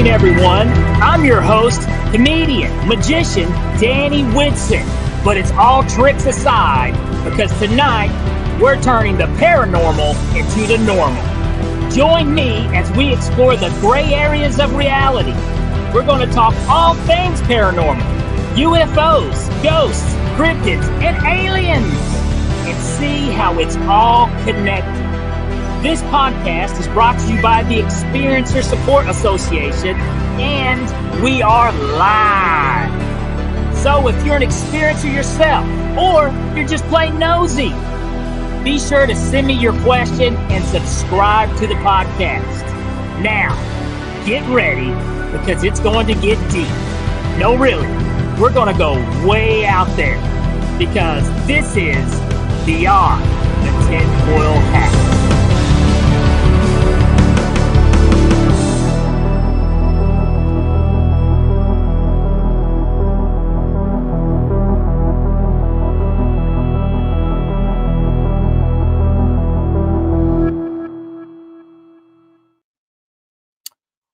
evening, everyone. I'm your host, comedian, magician, Danny Whitson. But it's all tricks aside, because tonight we're turning the paranormal into the normal. Join me as we explore the gray areas of reality. We're going to talk all things paranormal, UFOs, ghosts, cryptids, and aliens, and see how it's all connected. This podcast is brought to you by the Experiencer Support Association, and we are live. So if you're an experiencer yourself, or you're just plain nosy, be sure to send me your question and subscribe to the podcast. Now, get ready, because it's going to get deep. No, really, we're going to go way out there, because this is Beyond the Tinfoil Hat.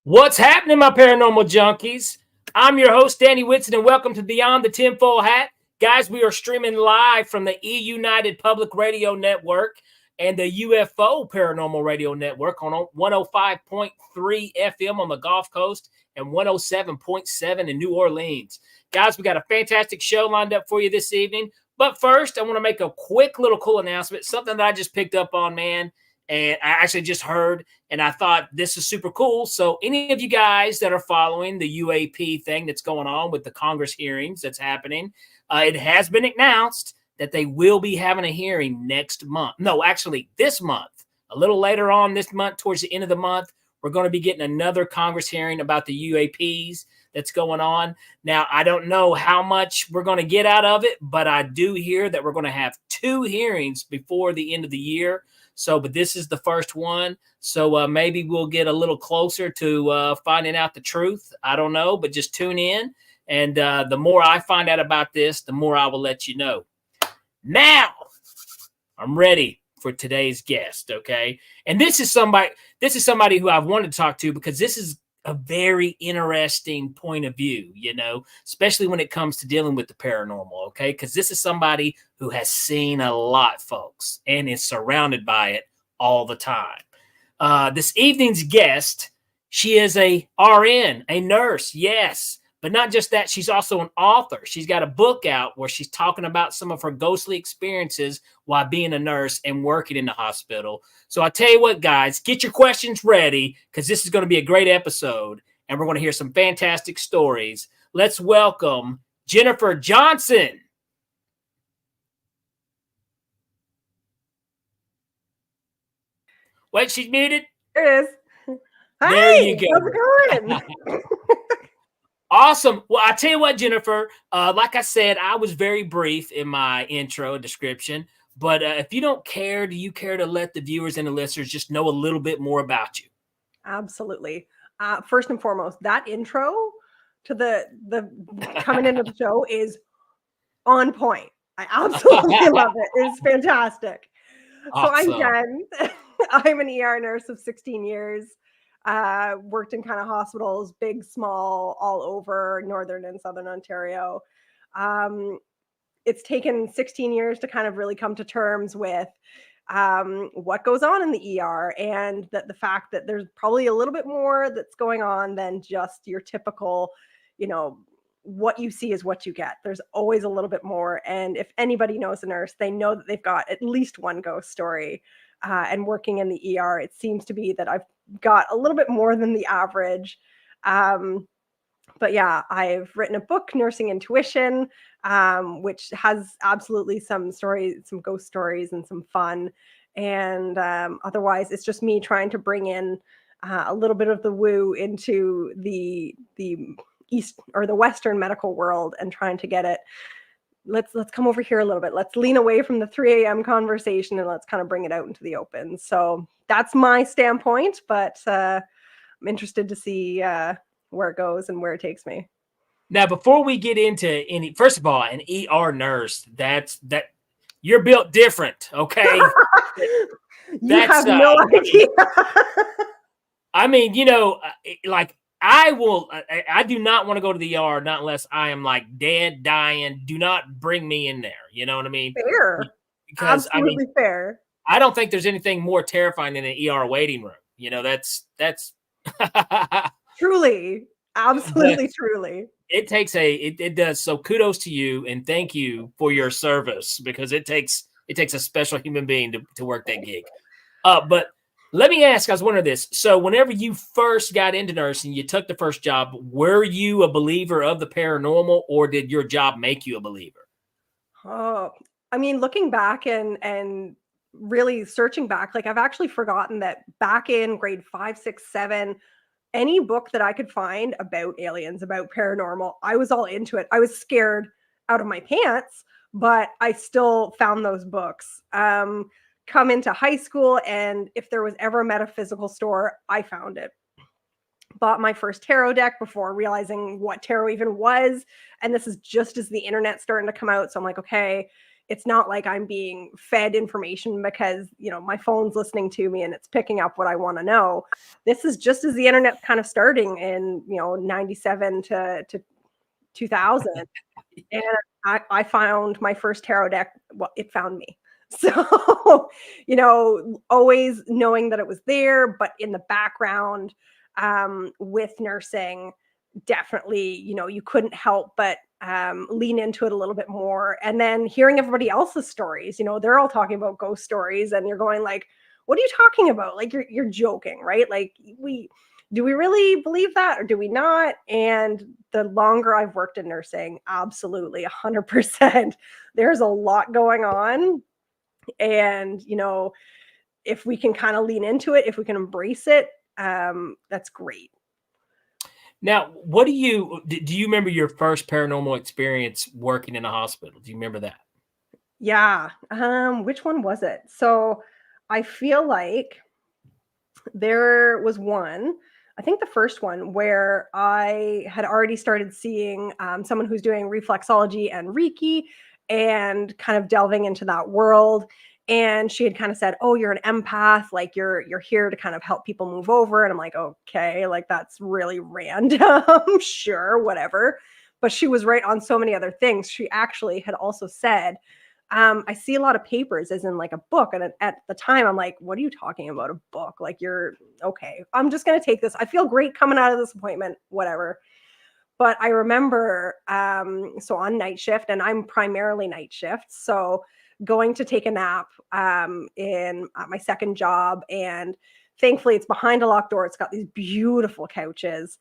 What's happening, my paranormal junkies? I'm your host, Danny Whitson, and welcome to Beyond the Tinfoil Hat. Guys, we are streaming live from the E-United Public Radio Network and the UFO Paranormal Radio Network on 105.3 FM on the Gulf Coast and 107.7 in New Orleans. Guys, we got a fantastic show lined up for you this evening. But first, I want to make a quick little cool announcement, something that I just picked up on, man. And I actually just heard, and I thought this is super cool. So any of you guys that are following the UAP thing that's going on with the Congress hearings that's happening, it has been announced that they will be having a hearing next month. No, actually this month. A little later on this month, towards the end of the month, we're going to be getting another Congress hearing about the UAPs that's going on. Now, I don't know how much we're going to get out of it, but I do hear that we're going to have 2 hearings before the end of the year. So, but this is the first one. So maybe we'll get a little closer to finding out the truth. I don't know, but just tune in. And the more I find out about this, the more I will let you know. Now, I'm ready for today's guest, okay? And this is somebody who I've wanted to talk to, because this is a very interesting point of view, you know, especially when it comes to dealing with the paranormal, okay? Because this is somebody who has seen a lot, folks, and is surrounded by it all the time. This evening's guest, she is a RN, a nurse, yes. But not just that, she's also an author. She's got a book out where she's talking about some of her ghostly experiences while being a nurse and working in the hospital. So I tell you what, guys, get your questions ready, because this is going to be a great episode, and we're going to hear some fantastic stories. Let's welcome Jennifer Johnson. Wait, she's muted? There it is. Hi, there you go. How's it going? Awesome. Well, I tell you what, Jennifer, like I said, I was very brief in my intro description, but if you don't care, do you care to let the viewers and the listeners just know a little bit more about you? Absolutely. First and foremost, that intro to the coming into the show is on point. I absolutely love it. It's fantastic. Awesome. So I'm Jen. I'm an ER nurse of 16 years. Worked in kind of hospitals, big, small, all over Northern and Southern Ontario. It's taken 16 years to kind of really come to terms with what goes on in the ER, and that the fact that there's probably a little bit more that's going on than just your typical, you know, what you see is what you get. There's always a little bit more. And if anybody knows a nurse, they know that they've got at least one ghost story. And working in the ER, it seems to be that I've got a little bit more than the average. But yeah, I've written a book, Nursing Intuition, which has absolutely some stories, some ghost stories and some fun. And otherwise, it's just me trying to bring in a little bit of the woo into the East or the Western medical world, and trying to get it. Let's come over here a little bit. Let's lean away from the 3 a.m. conversation, and let's kind of bring it out into the open. So that's my standpoint, but I'm interested to see where it goes and where it takes me. Now, before we get into any, first of all, an ER nurse, that you're built different, okay? You have no idea. I mean, you know, like I will. I do not want to go to the ER, not unless I am like dead, dying. Do not bring me in there. You know what I mean? Fair. Because I mean, Absolutely fair. I don't think there's anything more terrifying than an ER waiting room. You know, that's. Truly. But Absolutely, truly. it does. So kudos to you and thank you for your service, because it takes a special human being to work that gig. But let me ask, I was wondering this. So whenever you first got into nursing, you took the first job, were you a believer of the paranormal, or did your job make you a believer? Oh, I mean, looking back and really searching back, like I've actually forgotten that back in grade 5, 6, 7, any book that I could find about aliens, about paranormal, I was all into it. I was scared out of my pants, but I still found those books. Come into high school, and if there was ever a metaphysical store, I found it. Bought my first tarot deck before realizing what tarot even was. And this is just as the internet starting to come out. So I'm like, okay, it's not like I'm being fed information because, my phone's listening to me and it's picking up what I want to know. This is just as the internet's kind of starting in, 97 to 2000. And I found my first tarot deck. Well, it found me. So, always knowing that it was there, but in the background, with nursing, definitely, you couldn't help but lean into it a little bit more. And then hearing everybody else's stories, they're all talking about ghost stories, and you're going like, what are you talking about? Like you're joking, right? Like do we really believe that or do we not? And the longer I've worked in nursing, absolutely 100%. There's a lot going on. And, if we can kind of lean into it, if we can embrace it, that's great. Now, what do you remember your first paranormal experience working in a hospital? Do you remember that? Yeah. Which one was it? So I feel like there was one, I think the first one, where I had already started seeing someone who's doing reflexology and Reiki and kind of delving into that world. And she had kind of said, "Oh, you're an empath, like you're here to kind of help people move over." And I'm like, "Okay, like that's really random." Sure, whatever. But she was right on so many other things. She actually had also said, I see a lot of papers as in like a book. And at the time, I'm like, what are you talking about? A book? Like, you're okay. I'm just going to take this. I feel great coming out of this appointment, whatever. But I remember, so on night shift, and I'm primarily night shift. So going to take a nap in at my second job. And thankfully, it's behind a locked door. It's got these beautiful couches.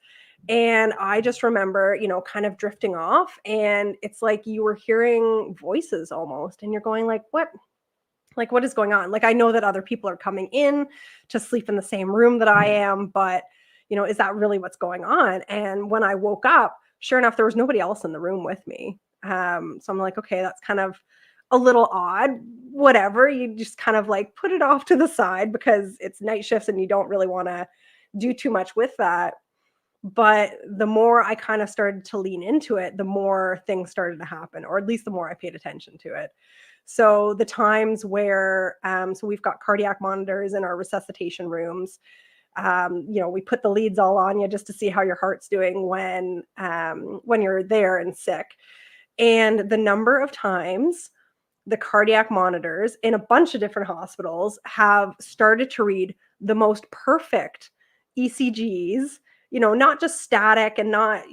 And I just remember, kind of drifting off. And it's like you were hearing voices almost. And you're going, like, what? Like, what is going on? Like, I know that other people are coming in to sleep in the same room that I am, but, is that really what's going on? And when I woke up, sure enough, there was nobody else in the room with me. So I'm like, okay, that's kind of a little odd. Whatever. You just kind of like put it off to the side because it's night shifts and you don't really want to do too much with that. But the more I kind of started to lean into it, the more things started to happen, or at least the more I paid attention to it. So the times where, so we've got cardiac monitors in our resuscitation rooms. We put the leads all on you just to see how your heart's doing when you're there and sick. And the number of times the cardiac monitors in a bunch of different hospitals have started to read the most perfect ECGs, not just static and not,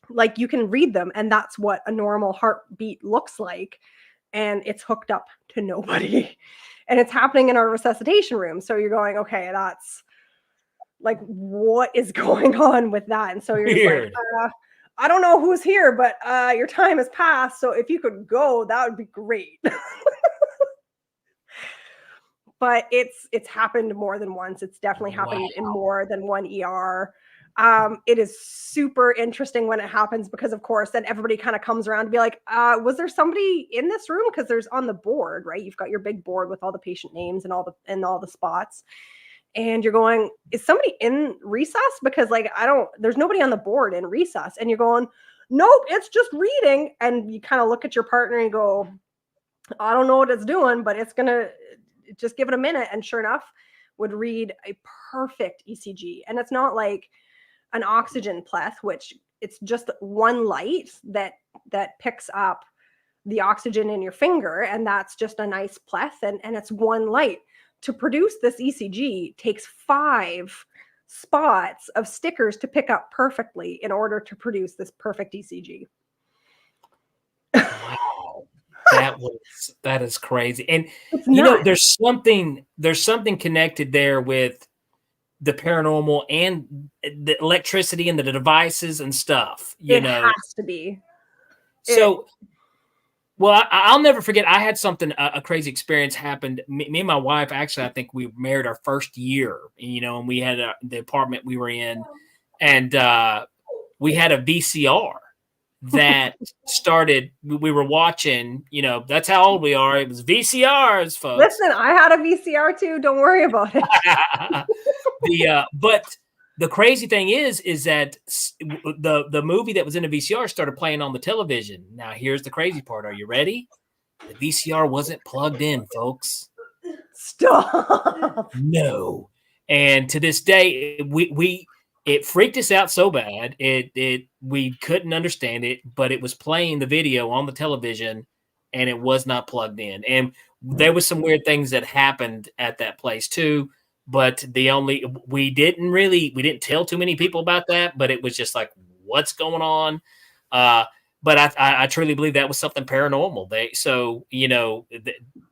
like you can read them and that's what a normal heartbeat looks like. And it's hooked up to nobody. And it's happening in our resuscitation room. So you're going, okay, that's like, what is going on with that? And so you're just like, Weird. I don't know who's here, but your time has passed. So if you could go, that would be great. But it's happened more than once. It's definitely happened in Wow. more than one ER. It is super interesting when it happens because, of course, then everybody kind of comes around to be like, was there somebody in this room? Because there's on the board, right? You've got your big board with all the patient names and all the spots. And you're going, is somebody in recess? Because like, there's nobody on the board in recess. And you're going, nope, it's just reading. And you kind of look at your partner and go, I don't know what it's doing, but it's going to just give it a minute. And sure enough, would read a perfect ECG. And it's not like, an oxygen pleth, which it's just one light that picks up the oxygen in your finger, and that's just a nice pleth, and it's one light. To produce this ECG takes 5 spots of stickers to pick up perfectly in order to produce this perfect ECG. Wow. That is crazy. And It's you know, nuts. there's something connected there with the paranormal and the electricity and the devices and stuff, you It know. has to be. So, well, I'll never forget. I had something, a crazy experience happened. Me and my wife, actually, I think we married our first year, you know, and we had the apartment we were in, and we had a VCR that started. We were watching, you know, that's how old we are. It was VCRs, folks. Listen, I had a VCR too. Don't worry about it. But the crazy thing is that the movie that was in the VCR started playing on the television. Now, here's the crazy part. Are you ready? The VCR wasn't plugged in, folks. Stop. No. And to this day, it freaked us out so bad. We couldn't understand it, but it was playing the video on the television, and it was not plugged in. And there was some weird things that happened at that place too. But we didn't tell too many people about that. But it was just like, what's going on? But I truly believe that was something paranormal.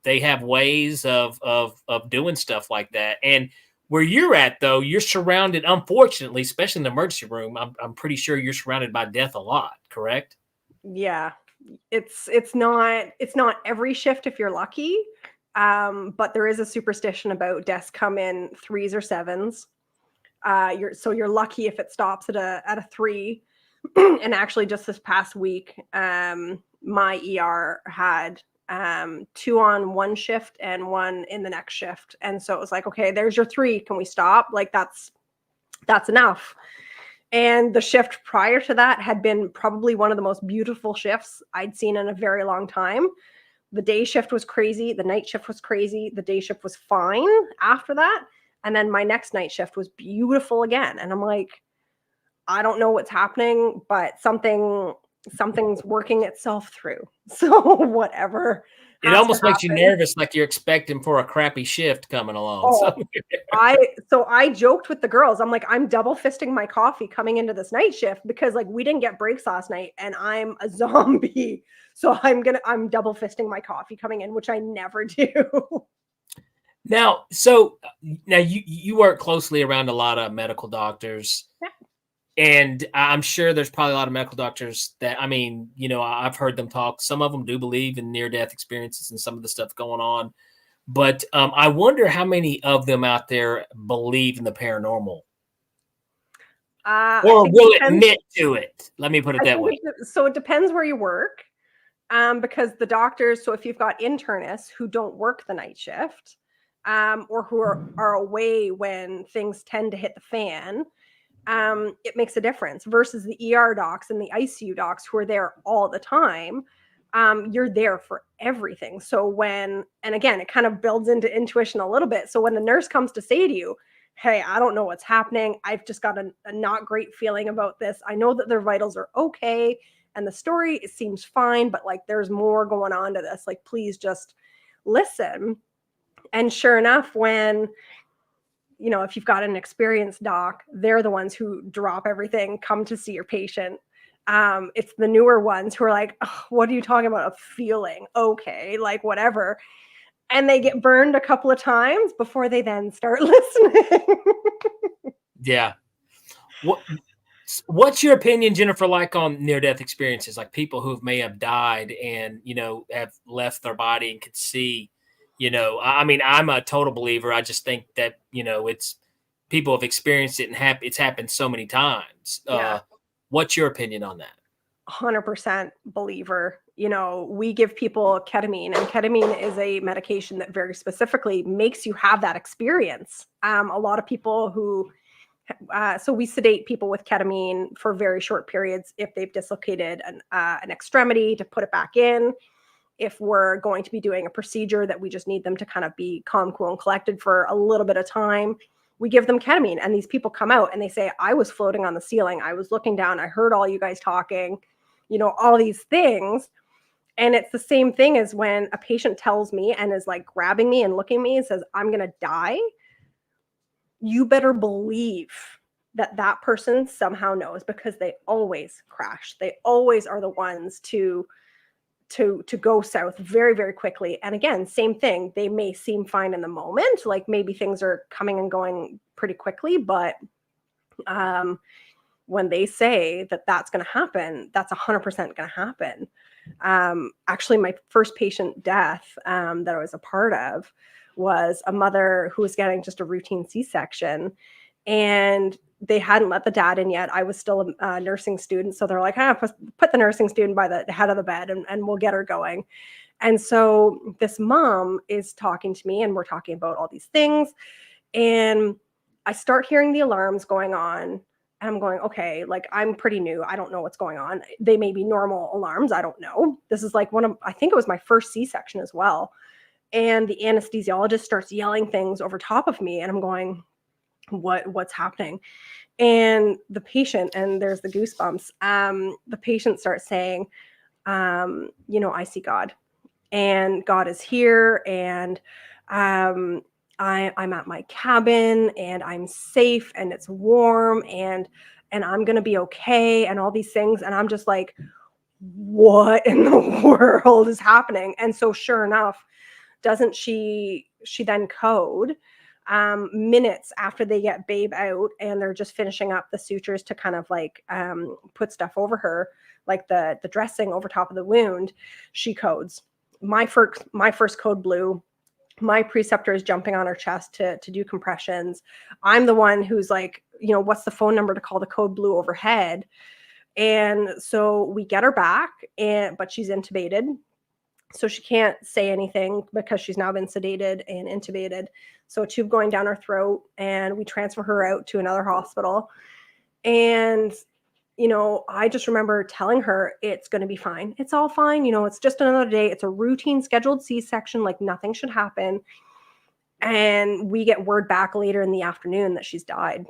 They have ways of doing stuff like that. And where you're at, though, you're surrounded, unfortunately, especially in the emergency room, I'm pretty sure you're surrounded by death a lot, correct? Yeah. It's not every shift if you're lucky. But there is a superstition about deaths come in 3s or 7s. You're lucky if it stops at a 3. And actually, just this past week, my ER had 2 on one shift and 1 in the next shift, and so it was like, okay, there's your 3. Can we stop? Like that's enough. And the shift prior to that had been probably one of the most beautiful shifts I'd seen in a very long time. The day shift was crazy. The night shift was crazy. The day shift was fine after that. And then my next night shift was beautiful again. And I'm like, I don't know what's happening, but something's working itself through. So whatever. It almost makes you nervous, like you're expecting for a crappy shift coming along. Oh, I joked with the girls. I'm like, I'm double fisting my coffee coming into this night shift because like we didn't get breaks last night and I'm a zombie. So I'm double fisting my coffee coming in, which I never do. Now you work closely around a lot of medical doctors. Yeah. And I'm sure there's probably a lot of medical doctors that, I mean, you know, I've heard them talk. Some of them do believe in near-death experiences and some of the stuff going on. But I wonder how many of them out there believe in the paranormal. Or will admit to it. Let me put it that way. So it depends where you work. Because the doctors, so if you've got internists who don't work the night shift, or who are away when things tend to hit the fan, it makes a difference versus the ER docs and the ICU docs who are there all the time. You're there for everything. So and again, it kind of builds into intuition a little bit. So when the nurse comes to say to you, hey, I don't know what's happening. I've just got a not great feeling about this. I know that their vitals are okay. And the story, it seems fine, but like there's more going on to this. Like, please just listen. And sure enough, when if you've got an experienced doc, they're the ones who drop everything, come to see your patient. It's the newer ones who are like, oh, what are you talking about? A feeling? Okay, like whatever. And they get burned a couple of times before they then start listening. Yeah. What's your opinion, Jennifer, like on near-death experiences, like people who may have died and, have left their body and could see? I mean, I'm a total believer. I just think that, it's people have experienced it and it's happened so many times. Yeah. What's your opinion on that? 100% believer. We give people ketamine, and ketamine is a medication that very specifically makes you have that experience. A lot of people who, so we sedate people with ketamine for very short periods if they've dislocated an extremity to put it back in. If we're going to be doing a procedure that we just need them to kind of be calm, cool, and collected for a little bit of time, we give them ketamine, and these people come out and they say, I was floating on the ceiling. I was looking down. I heard all you guys talking, all these things. And it's the same thing as when a patient tells me and is like grabbing me and looking at me and says, I'm going to die. You better believe that that person somehow knows, because they always crash. They always are the ones to go south very, very quickly. And again, same thing. They may seem fine in the moment, like maybe things are coming and going pretty quickly, but when they say that that's going to happen, that's 100% going to happen. Actually, my first patient death that I was a part of was a mother who was getting just a routine C-section, and they hadn't let the dad in yet. I was still a nursing student. So they're like, put the nursing student by the head of the bed and we'll get her going. And so this mom is talking to me, and we're talking about all these things. And I start hearing the alarms going on. And I'm going, okay, like I'm pretty new. I don't know what's going on. They may be normal alarms. I don't know. This is like I think it was my first C-section as well. And the anesthesiologist starts yelling things over top of me. And I'm going, what's happening? And the patient, and there's the goosebumps, the patient starts saying, I see God, and God is here, and I'm at my cabin, and I'm safe, and it's warm, and I'm going to be okay, and all these things. And I'm just like, what in the world is happening? And so sure enough, doesn't she then code minutes after they get babe out, and they're just finishing up the sutures to kind of like put stuff over her, like the dressing over top of the wound. She codes. My first code blue. My preceptor is jumping on her chest to do compressions. I'm the one who's like, what's the phone number to call the code blue overhead? And so we get her back, but she's intubated. So she can't say anything because she's now been sedated and intubated. So a tube going down her throat, and we transfer her out to another hospital. And, I just remember telling her, it's going to be fine. It's all fine. It's just another day. It's a routine scheduled C-section. Like nothing should happen. And we get word back later in the afternoon that she's died.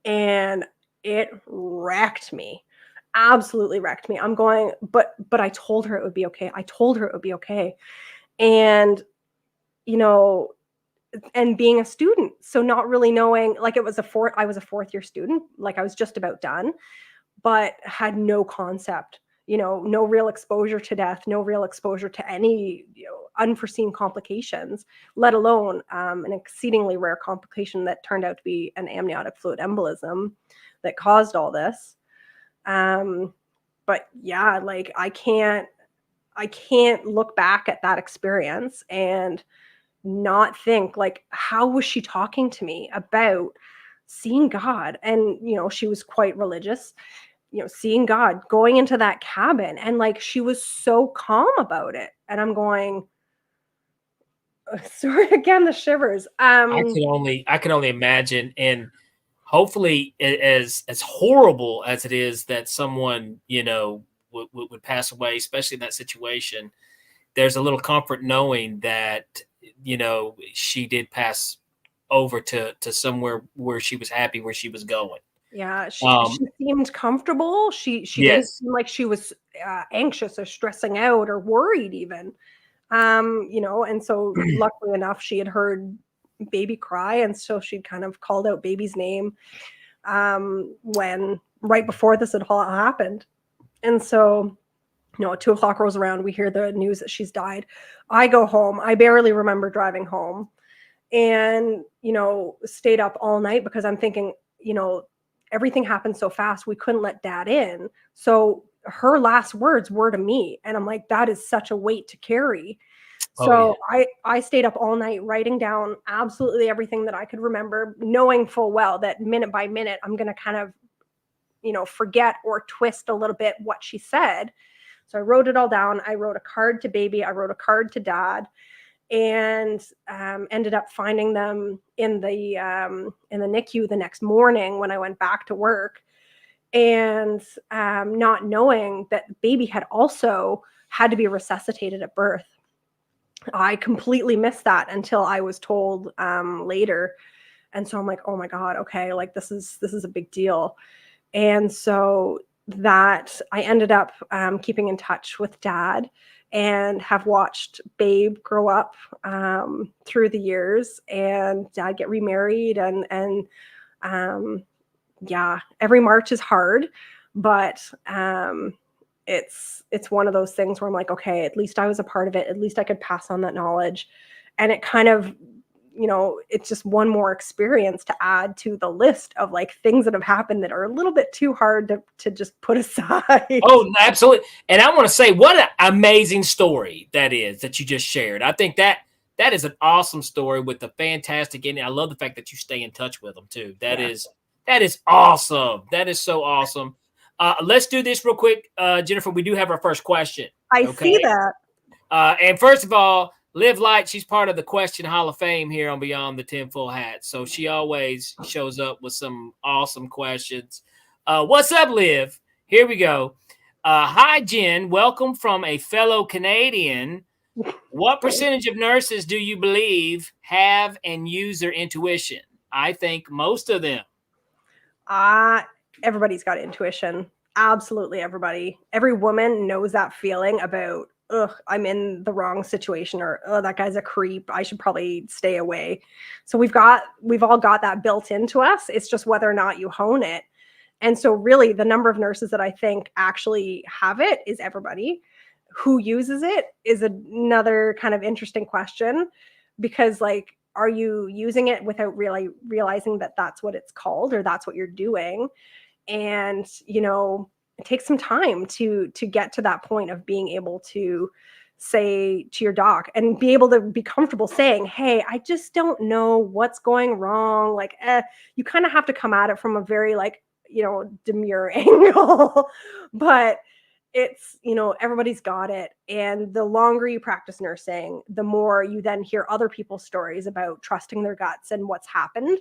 And it wrecked me. Absolutely wrecked me. I'm going, but I told her it would be okay. I told her it would be okay. And, and being a student, so not really knowing, like I was a fourth year student, like I was just about done, but had no concept, no real exposure to death, no real exposure to any, unforeseen complications, let alone an exceedingly rare complication that turned out to be an amniotic fluid embolism that caused all this. But yeah, like I can't look back at that experience and not think like, how was she talking to me about seeing God? And, she was quite religious, seeing God, going into that cabin, and like, she was so calm about it. And I'm going, sorry, again, the shivers. I can only imagine. And hopefully, as horrible as it is that someone, would pass away, especially in that situation, there's a little comfort knowing that, she did pass over to somewhere where she was happy, where she was going. Yeah, she seemed comfortable. She didn't seem like she was anxious or stressing out or worried even. And so luckily enough, she had heard baby cry, and so she'd kind of called out baby's name when right before this had all happened. And so 2:00 rolls around, we hear the news that she's died. I go home. I barely remember driving home, and stayed up all night because I'm thinking, everything happened so fast, we couldn't let dad in. So her last words were to me, and I'm like, that is such a weight to carry. So I stayed up all night writing down absolutely everything that I could remember, knowing full well that minute by minute I'm going to kind of forget or twist a little bit what she said. So I wrote it all down. I wrote a card to baby. I wrote a card to dad, and ended up finding them in the NICU the next morning when I went back to work, and not knowing that baby had also had to be resuscitated at birth. I completely missed that until I was told later. And so I'm like, oh my God, okay, like this is a big deal. And so that I ended up keeping in touch with Dad and have watched Babe grow up through the years, and Dad get remarried, and yeah, every March is hard, but it's one of those things where I'm like, okay, at least I was a part of it. At least I could pass on that knowledge. And it kind of, it's just one more experience to add to the list of like things that have happened that are a little bit too hard to just put aside. Oh, absolutely. And I want to say what an amazing story that is that you just shared. I think that is an awesome story with a fantastic ending. I love the fact that you stay in touch with them too. That is awesome. That is so awesome. Let's do this real quick, Jennifer. We do have our first question. I see that. And first of all, Liv Light, she's part of the Question Hall of Fame here on Beyond the Tinfoil Hat. So she always shows up with some awesome questions. What's up, Liv? Here we go. Hi, Jen. Welcome from a fellow Canadian. What percentage of nurses do you believe have and use their intuition? I think most of them. Everybody's got intuition. Absolutely everybody. Every woman knows that feeling about, I'm in the wrong situation, or that guy's a creep, I should probably stay away. So we've all got that built into us. It's just whether or not you hone it. And so really the number of nurses that I think actually have it is everybody. Who uses it is another kind of interesting question, because like, are you using it without really realizing that that's what it's called, or that's what you're doing? And, it takes some time to get to that point of being able to say to your doc and be able to be comfortable saying, hey, I just don't know what's going wrong. Like, you kind of have to come at it from a very like, demure angle, but it's, everybody's got it. And the longer you practice nursing, the more you then hear other people's stories about trusting their guts and what's happened,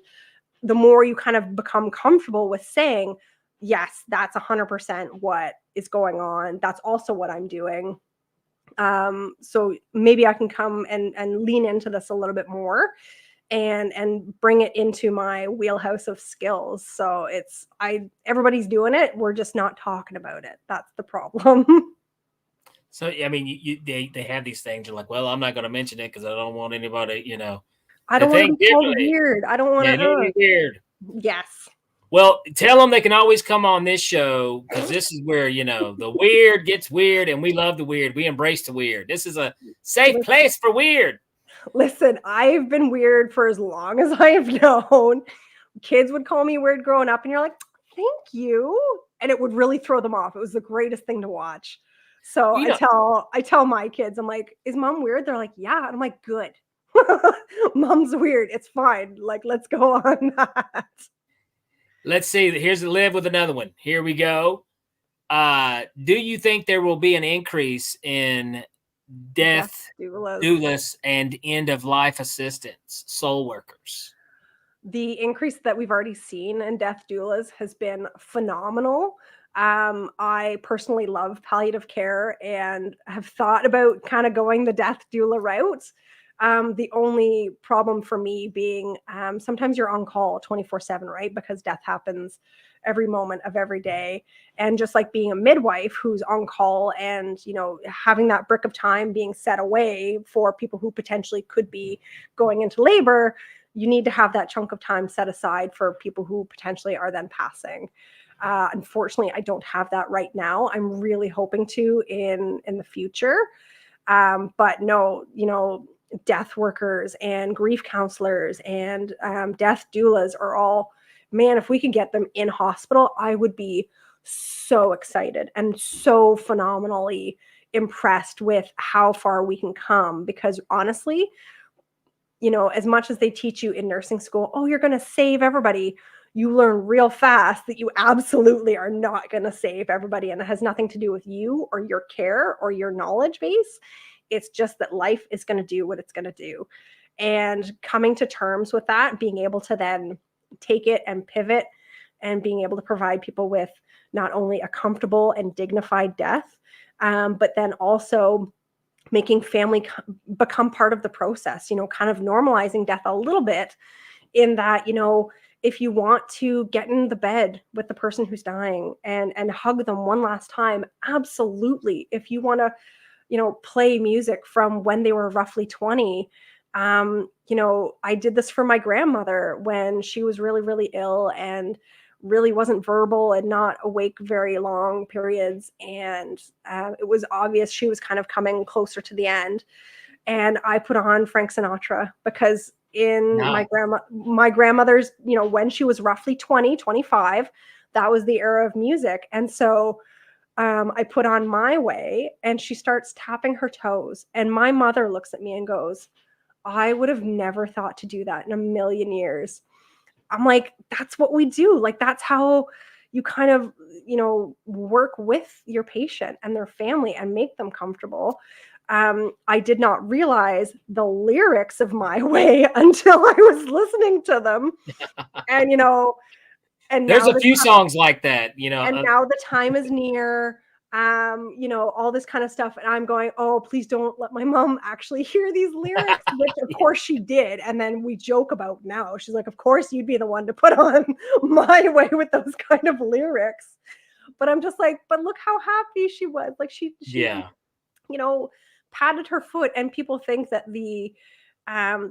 the more you kind of become comfortable with saying, yes, that's 100% what is going on. That's also what I'm doing. So maybe I can come and lean into this a little bit more and bring it into my wheelhouse of skills. So everybody's doing it. We're just not talking about it. That's the problem. So, I mean, they have these things. You're like, well, I'm not going to mention it because I don't want anybody, I don't want to be called weird. I don't want to. Weird. Yes. Well, tell them they can always come on this show, because this is where, the weird gets weird, and we love the weird. We embrace the weird. This is a safe place for weird. Listen, I've been weird for as long as I have known. Kids would call me weird growing up, and you're like, thank you. And it would really throw them off. It was the greatest thing to watch. So I tell my kids, I'm like, is mom weird? They're like, yeah. And I'm like, good. Mom's weird. It's fine. Like, let's go on that. Let's see. Here's Liv with another one. Here we go. Do you think there will be an increase in death doulas and end-of-life assistants, soul workers? The increase that we've already seen in death doulas has been phenomenal. I personally love palliative care and have thought about kind of going the death doula route. The only problem for me being sometimes you're on call 24/7, right? Because death happens every moment of every day. And just like being a midwife who's on call and, having that brick of time being set away for people who potentially could be going into labor, you need to have that chunk of time set aside for people who potentially are then passing. Unfortunately, I don't have that right now. I'm really hoping to in the future. But no, death workers and grief counselors and death doulas are all, man, if we could get them in hospital, I would be so excited and so phenomenally impressed with how far we can come. Because honestly, as much as they teach you in nursing school, oh, you're going to save everybody, you learn real fast that you absolutely are not going to save everybody. And it has nothing to do with you or your care or your knowledge base. It's just that life is going to do what it's going to do. And coming to terms with that, being able to then take it and pivot and being able to provide people with not only a comfortable and dignified death, but then also making family become part of the process, kind of normalizing death a little bit in that, if you want to get in the bed with the person who's dying and hug them one last time, absolutely. If you want to, play music from when they were roughly 20. I did this for my grandmother when she was really, really ill and really wasn't verbal and not awake very long periods. And it was obvious she was kind of coming closer to the end. And I put on Frank Sinatra because my grandmother's, when she was roughly 20, 25, that was the era of music. And so I put on My Way, and she starts tapping her toes. And my mother looks at me and goes, I would have never thought to do that in a million years. I'm like, that's what we do. Like, that's how you kind of, work with your patient and their family and make them comfortable. I did not realize the lyrics of My Way until I was listening to them. And, and there's a few songs like that, and now the time is near, all this kind of stuff. And I'm going, oh, please don't let my mom actually hear these lyrics, which of course she did. And then we joke about now. She's like, of course you'd be the one to put on My Way with those kind of lyrics. But I'm just like, but look how happy she was. Like she patted her foot, and people think that the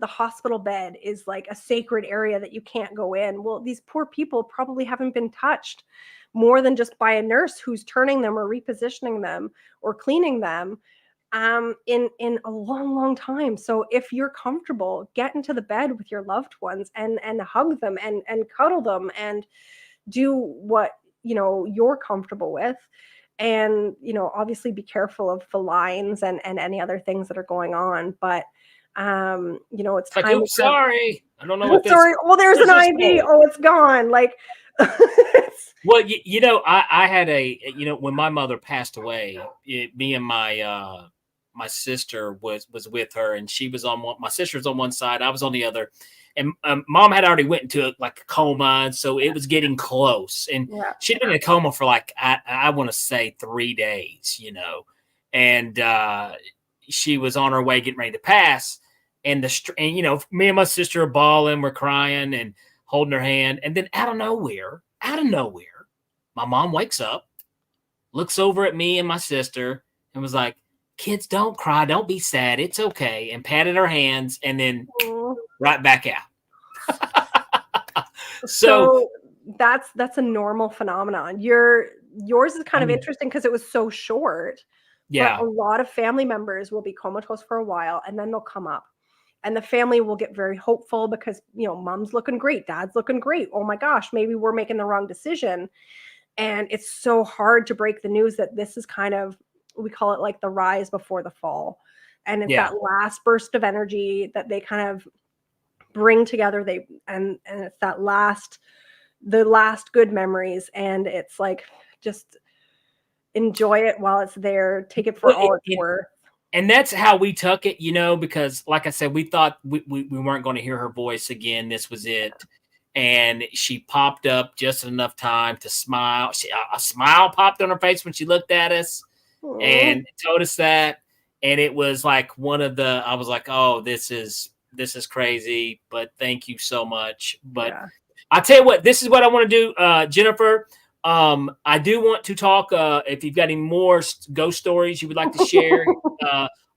hospital bed is like a sacred area that you can't go in. Well, these poor people probably haven't been touched more than just by a nurse who's turning them or repositioning them or cleaning them in a long, long time. So if you're comfortable, get into the bed with your loved ones and hug them and cuddle them and do what, you're comfortable with. And, obviously be careful of the lines and any other things that are going on. But, it's like, time. Oops, sorry. I don't know what this. Sorry. Well, there's an IV. Oh, it's gone. Like, well, I had when my mother passed away, me and my sister was with her, and she was on my sister was on one side, I was on the other. And mom had already went into a coma, and so it was getting close. And she'd been in a coma for I want to say 3 days, and she was on her way getting ready to pass. And me and my sister are bawling, we're crying and holding her hand. And then out of nowhere, my mom wakes up, looks over at me and my sister, and was like, "Kids, don't cry, don't be sad, it's okay," and patted her hands, and then right back out. So that's a normal phenomenon. Yours is kind of interesting because it was so short. Yeah. But a lot of family members will be comatose for a while, and then they'll come up. And the family will get very hopeful because, mom's looking great, dad's looking great. Oh my gosh, maybe we're making the wrong decision. And it's so hard to break the news that this is kind of, we call it like the rise before the fall. And it's that last burst of energy that they kind of bring together. And it's the last good memories. And it's like, just enjoy it while it's there. Take it for all it's worth. And that's how we took it, because like I said, we thought we weren't going to hear her voice again. This was it. And she popped up just enough time to smile. A smile popped on her face when she looked at us and told us that. And it was like I was like, oh, this is crazy, but thank you so much. But I'll tell you what, this is what I want to do, Jennifer. I do want to talk, if you've got any more ghost stories you would like to share.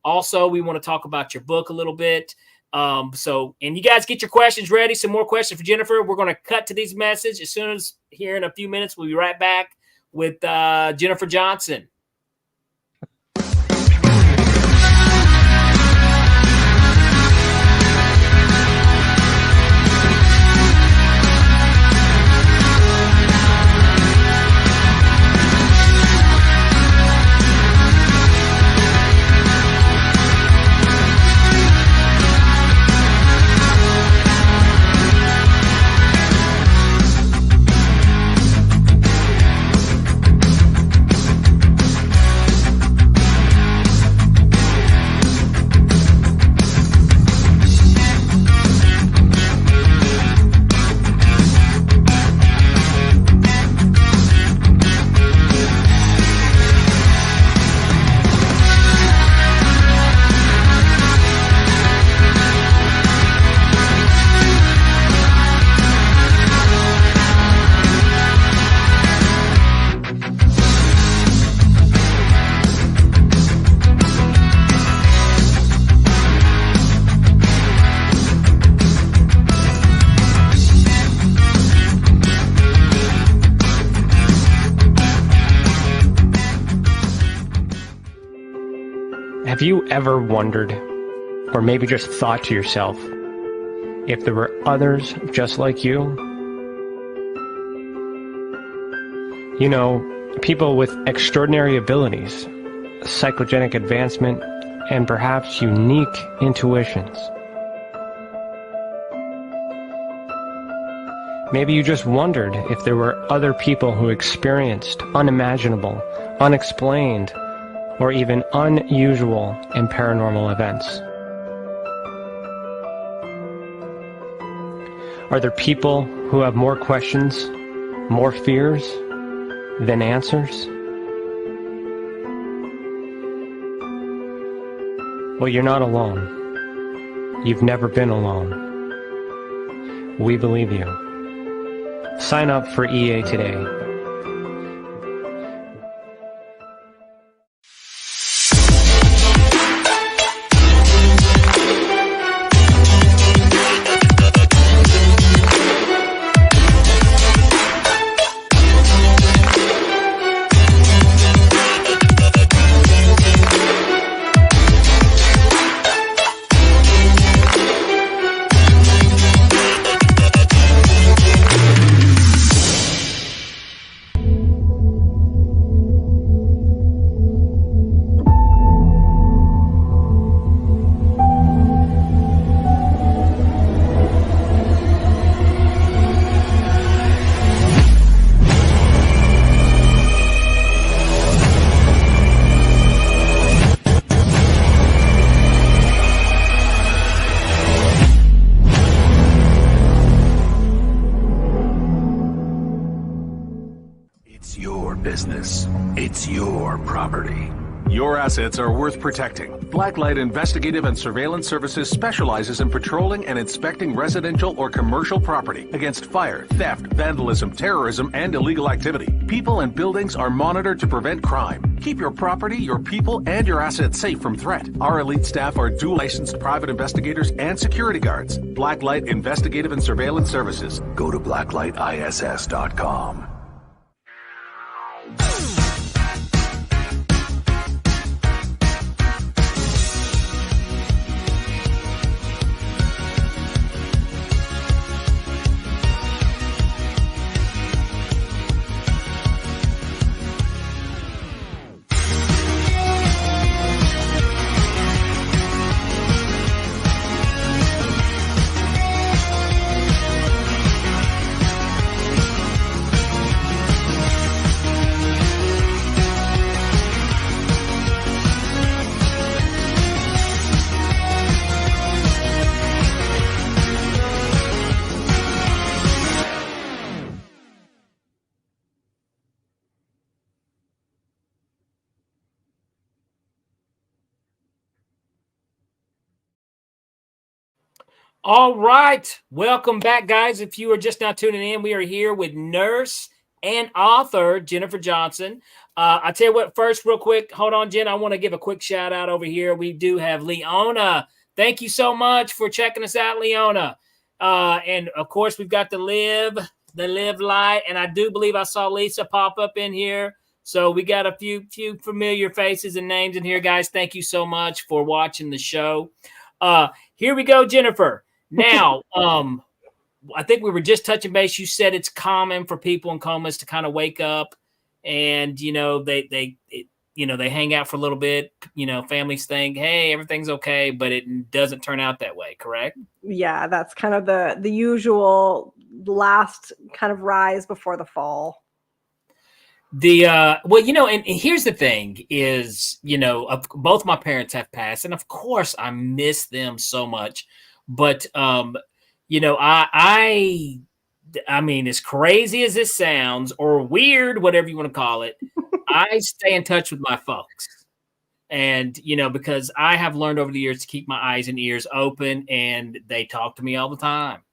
Also, we want to talk about your book a little bit. And you guys get your questions ready. Some more questions for Jennifer. We're going to cut to these messages as soon as here in a few minutes. We'll be right back with Jennifer Johnson. Have you ever wondered, or maybe just thought to yourself, if there were others just like you? You know, people with extraordinary abilities, psychogenic advancement, and perhaps unique intuitions. Maybe you just wondered if there were other people who experienced unimaginable, unexplained, or even unusual and paranormal events. Are there people who have more questions, more fears than answers? Well, you're not alone. You've never been alone. We believe you. Sign up for EA today. Business. It's your property. Your assets are worth protecting. Blacklight Investigative and Surveillance Services specializes in patrolling and inspecting residential or commercial property against fire, theft, vandalism, terrorism, and illegal activity. People and buildings are monitored to prevent crime. Keep your property, your people, and your assets safe from threat. Our elite staff are dual licensed private investigators and security guards. Blacklight Investigative and Surveillance Services. Go to blacklightiss.com. All right. Welcome back, guys. If you are just now tuning in, we are here with nurse and author Jennifer Johnson. I tell you what, first, real quick, hold on, Jen. I want to give a quick shout out over here. We do have Leona. Thank you so much for checking us out, Leona. And of course, we've got the live light. And I do believe I saw Lisa pop up in here. So we got a few familiar faces and names in here, guys. Thank you so much for watching the show. Here we go, Jennifer. Now, I think we were just touching base. You said it's common for people in comas to kind of wake up and, they hang out for a little bit. Families think, hey, everything's okay, but it doesn't turn out that way, correct? Yeah, that's kind of the usual last kind of rise before the fall. And here's the thing is, both my parents have passed, and of course I miss them so much. But, I mean, as crazy as this sounds, or weird, whatever you want to call it, I stay in touch with my folks. And, because I have learned over the years to keep my eyes and ears open, and they talk to me all the time,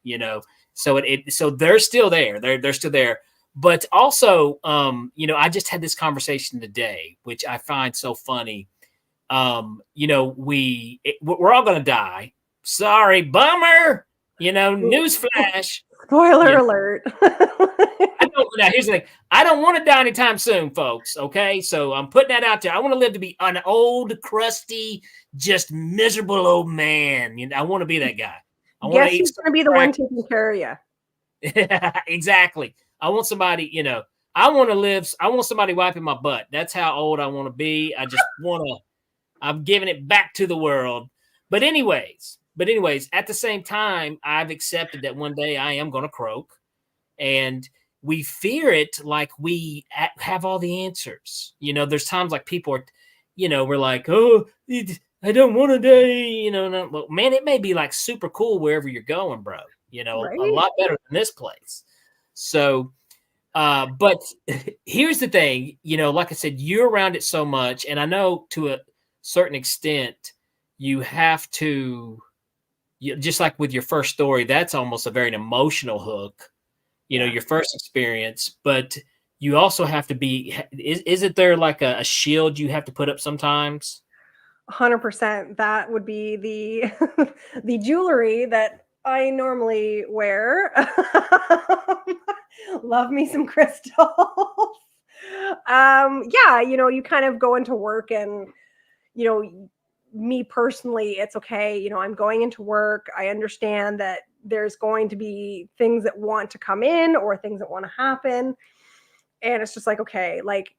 so so they're still there. They're still there. But also, I just had this conversation today, which I find so funny. We're all going to die. Sorry, bummer. Newsflash. Spoiler You know, alert. I don't. Now here's the thing. I don't want to die anytime soon, folks. Okay, so I'm putting that out there. I want to live to be an old, crusty, just miserable old man. You know, I want to be that guy. I want to Guess eat who's some going to be the one crack. taking care of you? Exactly. I want somebody, you know, I want to live. I want somebody wiping my butt. That's how old I want to be. I just want to, I'm giving it back to the world. But anyways, at the same time, I've accepted that one day I am going to croak, and we fear it like we have all the answers. You know, there's times like people are, you know, we're like, oh, I don't want to die. You know, no, well, man, it may be like super cool wherever you're going, bro. You know, a Right? lot better than this place. So, but here's the thing, you know, like I said, you're around it so much, and I know to a certain extent, you have to, just like with your first story, that's almost a very emotional hook, you know, Yeah. your first experience, but you also have to be, isn't there like a shield you have to put up sometimes? 100%. That would be the the jewelry that I normally wear. Love me some crystals. Yeah, you know, you kind of go into work and, you know, me personally, it's okay. You know, I'm going into work. I understand that there's going to be things that want to come in or things that want to happen. And it's just like, okay, like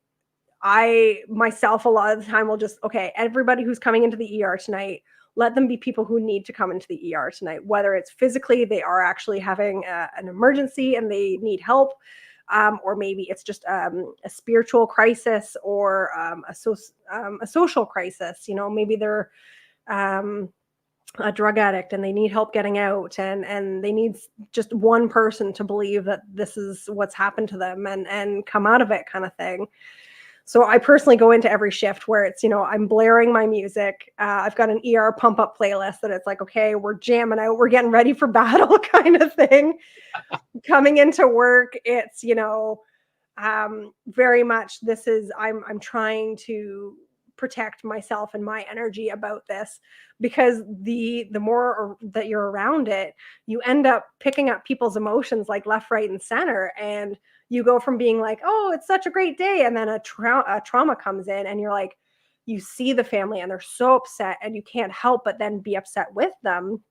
I myself a lot of the time will just, okay, everybody who's coming into the ER tonight, let them be people who need to come into the ER tonight, whether it's physically they are actually having an emergency and they need help, or maybe it's just a spiritual crisis or a social crisis. You know, maybe they're um, a drug addict and they need help getting out, and they need just one person to believe that this is what's happened to them and come out of it, kind of thing. So I personally go into every shift where it's, you know, I'm blaring my music. I've got an ER pump up playlist that it's like, okay, we're jamming out, we're getting ready for battle kind of thing. Coming into work, it's, you know, very much this is, I'm trying to protect myself and my energy about this, because the more that you're around it, you end up picking up people's emotions like left, right, and center, and you go from being like, oh, it's such a great day, and then a trauma comes in and you're like, you see the family and they're so upset and you can't help but then be upset with them.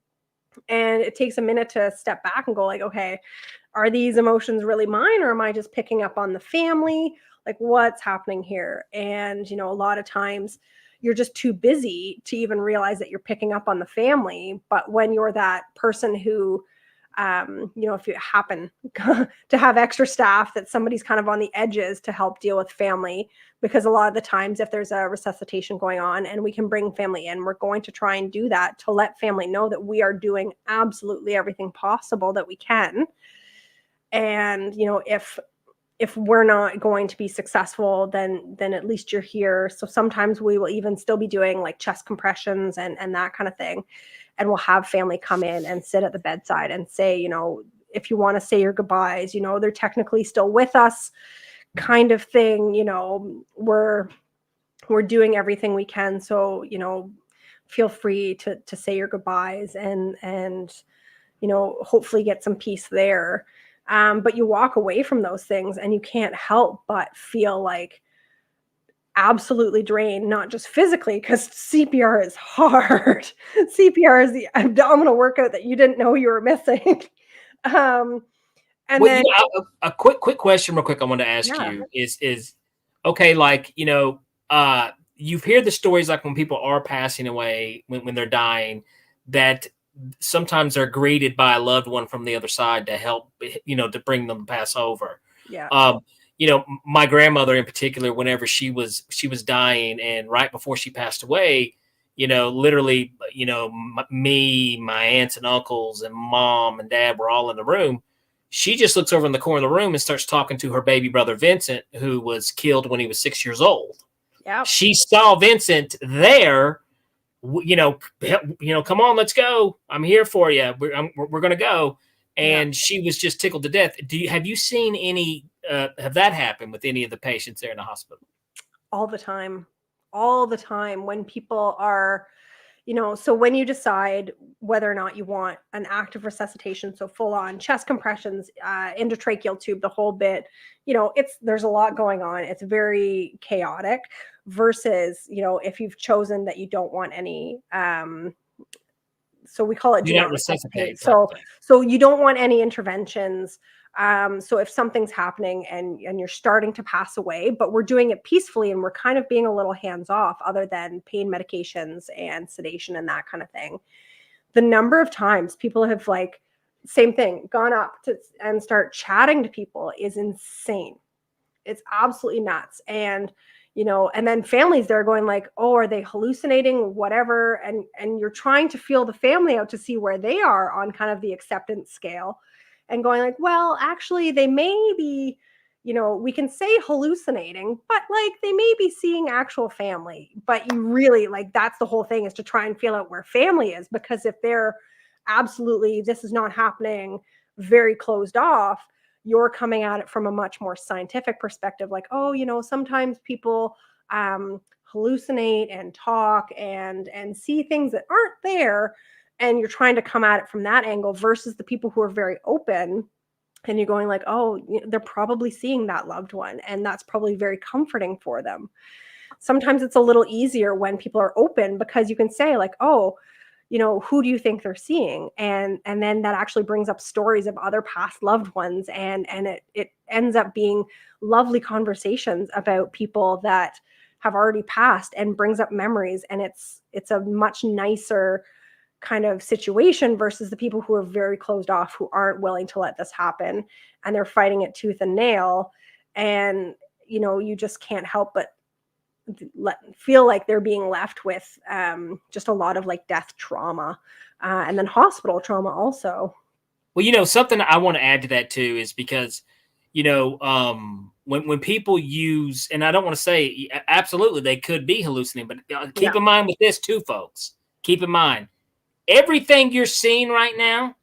And it takes a minute to step back and go like, okay, are these emotions really mine, or am I just picking up on the family? Like, what's happening here? And, you know, a lot of times you're just too busy to even realize that you're picking up on the family. But when you're that person who, you know, if you happen to have extra staff, that somebody's kind of on the edges to help deal with family, because a lot of the times if there's a resuscitation going on and we can bring family in, we're going to try and do that to let family know that we are doing absolutely everything possible that we can. And, you know, if we're not going to be successful, then at least you're here. So sometimes we will even still be doing like chest compressions and that kind of thing, and we'll have family come in and sit at the bedside and say, you know, if you want to say your goodbyes, you know, they're technically still with us, kind of thing. You know, we're doing everything we can, so, you know, feel free to say your goodbyes and you know, hopefully get some peace there. But you walk away from those things and you can't help but feel like absolutely drained, not just physically, because CPR is hard. CPR is the abdominal workout that you didn't know you were missing. And Well, then, you know, a quick question, real quick, I want to ask yeah, you is okay, like, you know, you've heard the stories like when people are passing away, when they're dying, that sometimes they're greeted by a loved one from the other side to help, you know, to bring them pass over. yeah, Um, you know, my grandmother in particular, whenever she was dying, and right before she passed away, you know, literally, you know, me, my aunts and uncles, and mom and dad were all in the room. She just looks over in the corner of the room and starts talking to her baby brother Vincent, who was killed when he was 6 years old. yeah, She saw Vincent there, you know, come on, let's go. I'm here for you. We're going to go. yeah. And she was just tickled to death. Have you seen any, have that happened with any of the patients there in the hospital? All the time. All the time when people are, So when you decide whether or not you want an active resuscitation, so full on chest compressions, endotracheal tube, the whole bit, there's a lot going on. It's very chaotic versus, if you've chosen that you don't want any, so we call it Do not resuscitate. So you don't want any interventions. So if something's happening and you're starting to pass away, but we're doing it peacefully and we're kind of being a little hands off other than pain medications and sedation and that kind of thing. The number of times people have same thing, gone up and start chatting to people is insane. It's absolutely nuts. And and then families, they're going oh, are they hallucinating, whatever. And you're trying to feel the family out to see where they are on kind of the acceptance scale and going well, actually, they may be, we can say hallucinating, but they may be seeing actual family. But you really that's the whole thing, is to try and feel out where family is, because if they're absolutely, this is not happening, very closed off, you're coming at it from a much more scientific perspective, sometimes people hallucinate and talk and see things that aren't there, and you're trying to come at it from that angle versus the people who are very open, and you're going oh, they're probably seeing that loved one, and that's probably very comforting for them. Sometimes it's a little easier when people are open, because you can say oh, who do you think they're seeing? And then that actually brings up stories of other past loved ones. And it ends up being lovely conversations about people that have already passed, and brings up memories. And it's a much nicer kind of situation versus the people who are very closed off, who aren't willing to let this happen. And they're fighting it tooth and nail. And, you just can't help but feel like they're being left with just a lot of death trauma, and then hospital trauma also. Well, something I want to add to that too is because, when people use, and I don't want to say absolutely they could be hallucinating, but keep in mind with this too, folks. Keep in mind, everything you're seeing right now,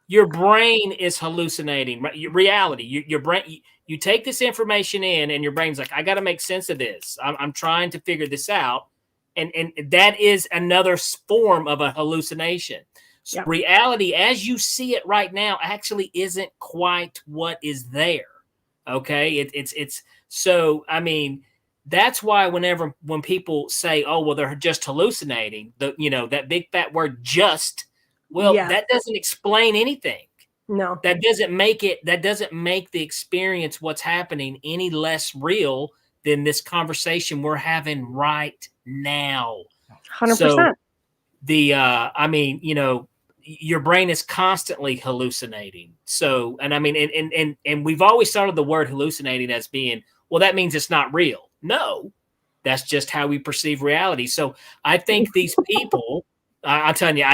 your brain is hallucinating. Right? Your reality, your brain. You take this information in, and your brain's I got to make sense of this. I'm trying to figure this out. And that is another form of a hallucination. So reality, as you see it right now, actually isn't quite what is there. Okay. It's so, I mean, that's why when people say, oh, well, they're just hallucinating, that big fat word, just, that doesn't explain anything. No, that doesn't make the experience, what's happening, any less real than this conversation we're having right now. 100%. So your brain is constantly hallucinating. So, and I mean, and we've always thought of the word hallucinating as being, well, that means it's not real. No, that's just how we perceive reality. So I think these people, I'm telling you,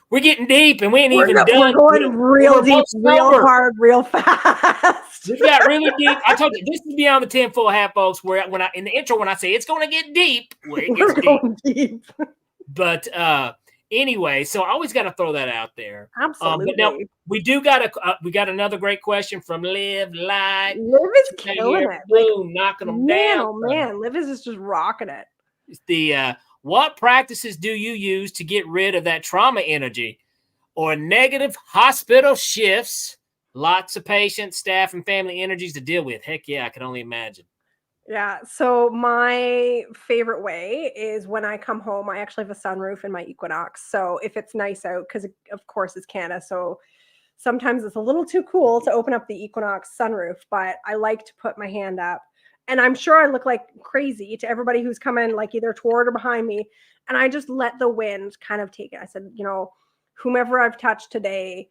we're getting deep, and we ain't even done. We're going real deep, real hard, real fast. We got really deep. I told you, this is Beyond the Tinfoil Hat, folks, where in the intro, when I say it's going to get deep, it gets going deep. But anyway, so I always got to throw that out there. Absolutely. But now we got another great question from Liv Light. Liv is killing it. Boom, knocking them down. Oh man, Liv is just rocking it. It's what practices do you use to get rid of that trauma energy or negative hospital shifts? Lots of patients, staff, and family energies to deal with. Heck yeah, I can only imagine. Yeah. So my favorite way is when I come home, I actually have a sunroof in my Equinox. So if it's nice out, because of course it's Canada, so sometimes it's a little too cool to open up the Equinox sunroof, but I like to put my hand up. And I'm sure I look like crazy to everybody who's coming either toward or behind me. And I just let the wind kind of take it. I said, whomever I've touched today,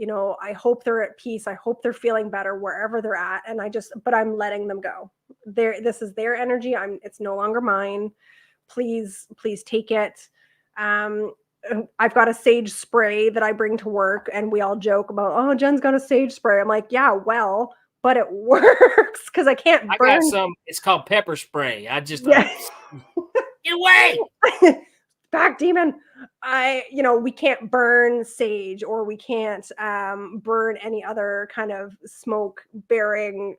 I hope they're at peace. I hope they're feeling better wherever they're at. And but I'm letting them go. This is their energy. It's no longer mine. Please take it. I've got a sage spray that I bring to work, and we all joke about, oh, Jen's got a sage spray. I'm like, yeah, well, but it works because I can't burn. I got some. It's called pepper spray. I just get away. Back, demon. we can't burn sage, or we can't burn any other kind of smoke bearing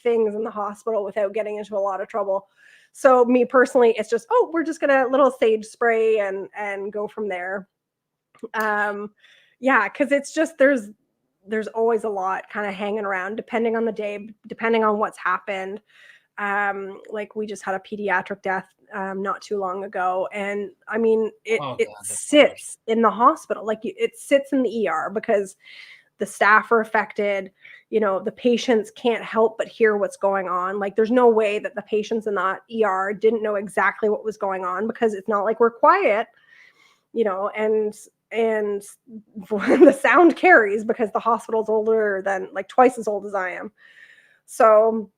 things in the hospital without getting into a lot of trouble. So me personally, it's just, we're just gonna little sage spray and go from there. Yeah, because it's just there's always a lot kind of hanging around, depending on the day, depending on what's happened. Like we just had a pediatric death not too long ago, and I mean it sits in the hospital, like it sits in the ER because the staff are affected. The patients can't help but hear what's going on. Like there's no way that the patients in that ER didn't know exactly what was going on, because it's not like we're quiet, and the sound carries because the hospital's older than, like, twice as old as I am. So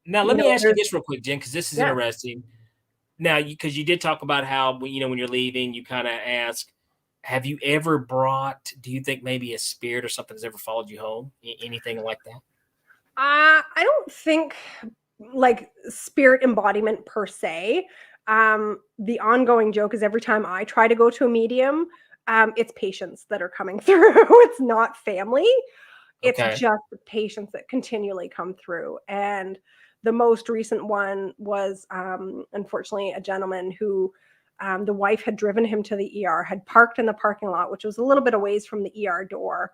now let me ask you this real quick, Jen, because this is interesting. Now, because you did talk about how, when you're leaving, you kind of ask, have you ever do you think maybe a spirit or something has ever followed you home? Anything like that? I don't think like spirit embodiment per se. The ongoing joke is every time I try to go to a medium, it's patients that are coming through. It's not family. It's just patients that continually come through. And the most recent one was, unfortunately, a gentleman who the wife had driven him to the ER, had parked in the parking lot, which was a little bit a ways from the ER door.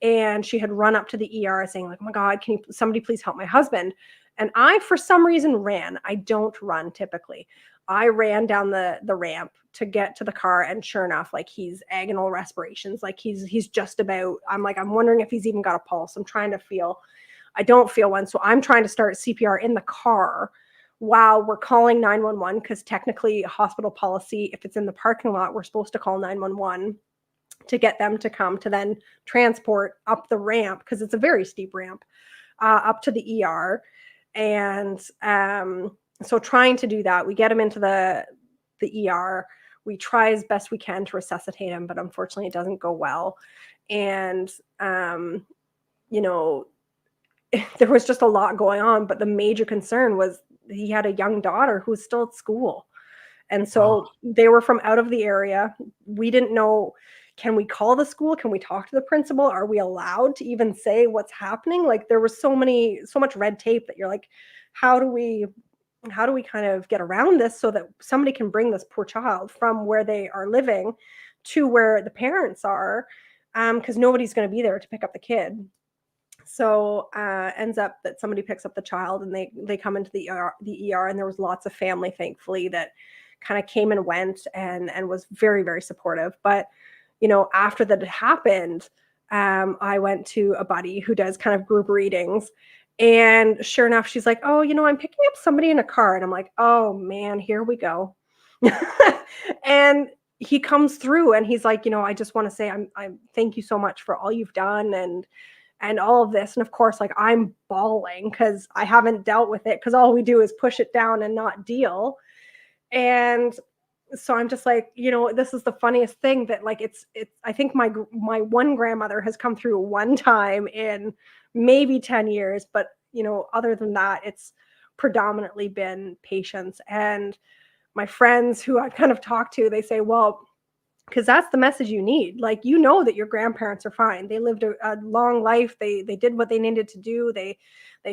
And she had run up to the ER saying, like, oh my God, can somebody please help my husband? And I, for some reason, ran. I don't run typically. I ran down the ramp to get to the car, and sure enough, like, he's agonal respirations. Like he's just about, I'm wondering if he's even got a pulse. I'm trying to feel, I don't feel one. So I'm trying to start CPR in the car while we're calling 911, because technically hospital policy, if it's in the parking lot, we're supposed to call 911 to get them to come to then transport up the ramp, because it's a very steep ramp, up to the ER. And so trying to do that, we get him into the ER. We try as best we can to resuscitate him, but unfortunately it doesn't go well. And, there was just a lot going on, but the major concern was he had a young daughter who was still at school. And so they were from out of the area. We didn't know, can we call the school? Can we talk to the principal? Are we allowed to even say what's happening? Like, there was so much red tape that you're like, how do we kind of get around this so that somebody can bring this poor child from where they are living to where the parents are? Because nobody's going to be there to pick up the kid. So ends up that somebody picks up the child, and they come into the ER, and there was lots of family, thankfully, that kind of came and went and was very, very supportive. But, after that had happened, I went to a buddy who does kind of group readings, and sure enough, she's like, oh, I'm picking up somebody in a car. And I'm like, oh man, here we go. And he comes through, and he's like, I just want to say, I thank you so much for all you've done and all of this. And of course, like, I'm bawling because I haven't dealt with it, because all we do is push it down and not deal. And so I'm just like, this is the funniest thing, that like, it's, I think my one grandmother has come through one time in maybe 10 years, but other than that, it's predominantly been patients. And my friends who I've kind of talked to, they say, well, because that's the message you need. Like, that your grandparents are fine. They lived a long life. They did what they needed to do. They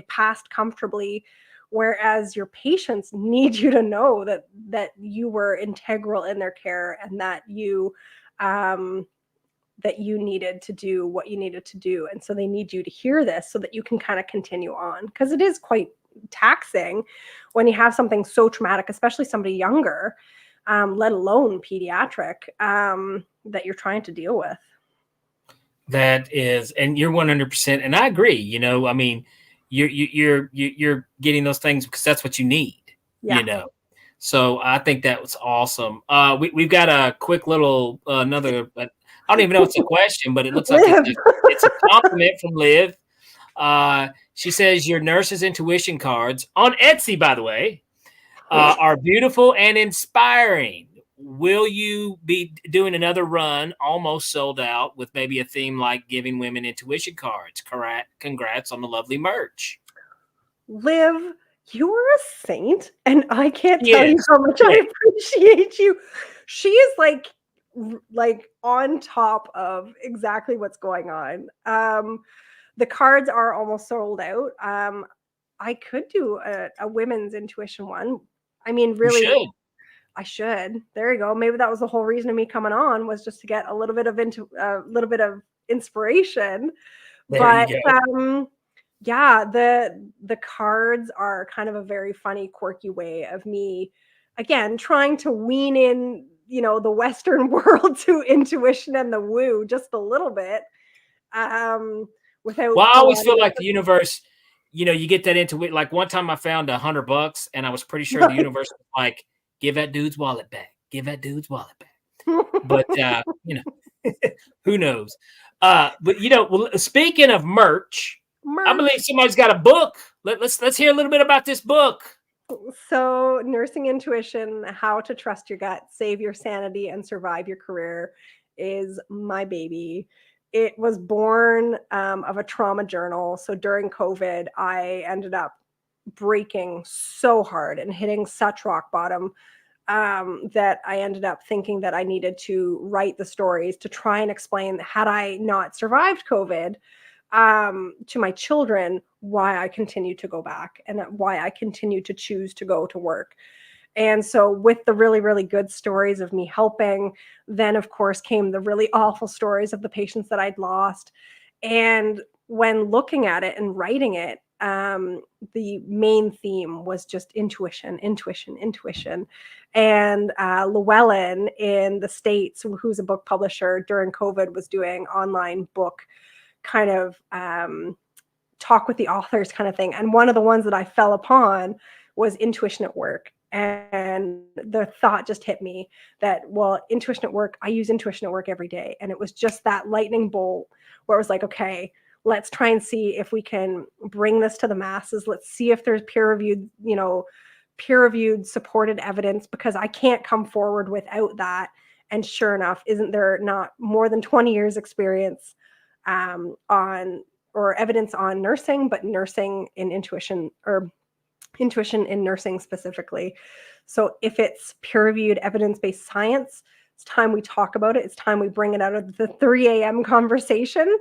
passed comfortably. Whereas your patients need you to know that you were integral in their care, and that you needed to do what you needed to do. And so they need you to hear this so that you can kind of continue on, because it is quite taxing when you have something so traumatic, especially somebody younger, let alone pediatric, that you're trying to deal with. That is, and you're 100%, and I agree. You're getting those things because that's what you need. Yeah. So I think that was awesome. We've got a quick little another. I don't even know if it's a question, but it looks like it's a compliment from Liv. She says your nurse's intuition cards on Etsy, by the way, are beautiful and inspiring. Will you be doing another run, almost sold out, with maybe a theme like giving women intuition cards? Congrats on the lovely merch. Liv, you are a saint, and I can't tell you how much I appreciate you. She is like like on top of exactly what's going on. The cards are almost sold out. I could do a women's intuition one. I mean, You really, should. I should. There you go. Maybe that was the whole reason of me coming on, was just to get a little bit of inspiration. There But you go. yeah, the cards are kind of a very funny, quirky way of me, again, trying to wean in, the Western world to intuition and the woo just a little bit, without Well, I full always feel on. like the universe, you get that into it. Like one time I found $100 and I was pretty sure the universe was like, give that dude's wallet back. Give that dude's wallet back. But, who knows? But, well, speaking of merch, I believe somebody's got a book. Let's hear a little bit about this book. So, Nursing Intuition: How to Trust Your Gut, Save Your Sanity, and Survive Your Career is my baby. It was born of a trauma journal. So during COVID, I ended up breaking so hard and hitting such rock bottom, that I ended up thinking that I needed to write the stories to try and explain, had I not survived COVID, to my children, why I continue to go back and why I continue to choose to go to work. And so, with the really, really good stories of me helping, then of course came the really awful stories of the patients that I'd lost. And when looking at it and writing it, the main theme was just intuition, intuition, intuition. And Llewellyn in the States, who's a book publisher, during COVID was doing online book kind of talk with the authors kind of thing. And one of the ones that I fell upon was Intuition at Work. And the thought just hit me that, well, intuition at work, I use intuition at work every day. And it was just that lightning bolt where it was like, okay, let's try and see if we can bring this to the masses. Let's see if there's peer-reviewed supported evidence, because I can't come forward without that. And sure enough, isn't there not more than 20 years experience evidence on nursing, but nursing in intuition, or intuition in nursing specifically. So if it's peer-reviewed evidence-based science, it's time we talk about it. It's time we bring it out of the 3 a.m. conversation,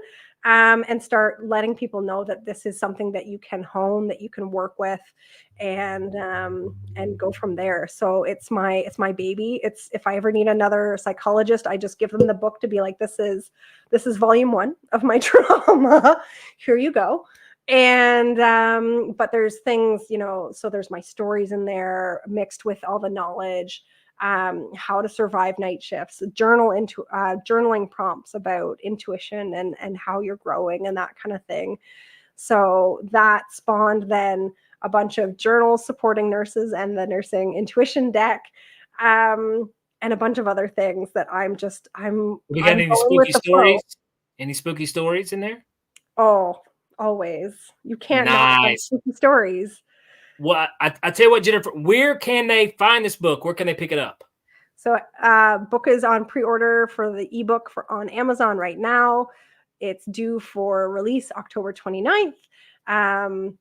and start letting people know that this is something that you can hone, that you can work with, and go from there. So it's my baby. It's, if I ever need another psychologist, I just give them the book to be like, this is volume 1 of my trauma. Here you go. And but there's things, so there's my stories in there mixed with all the knowledge, how to survive night shifts, journaling prompts about intuition and how you're growing and that kind of thing. So that spawned then a bunch of journals supporting nurses and the nursing intuition deck, and a bunch of other things that I'm We got any spooky stories? Any spooky stories in there? Oh, always. You can't not have spooky stories. Well, I tell you what, Jennifer, where can they find this book? Where can they pick it up? So book is on pre-order for the ebook on Amazon right now. It's due for release October 29th. I'm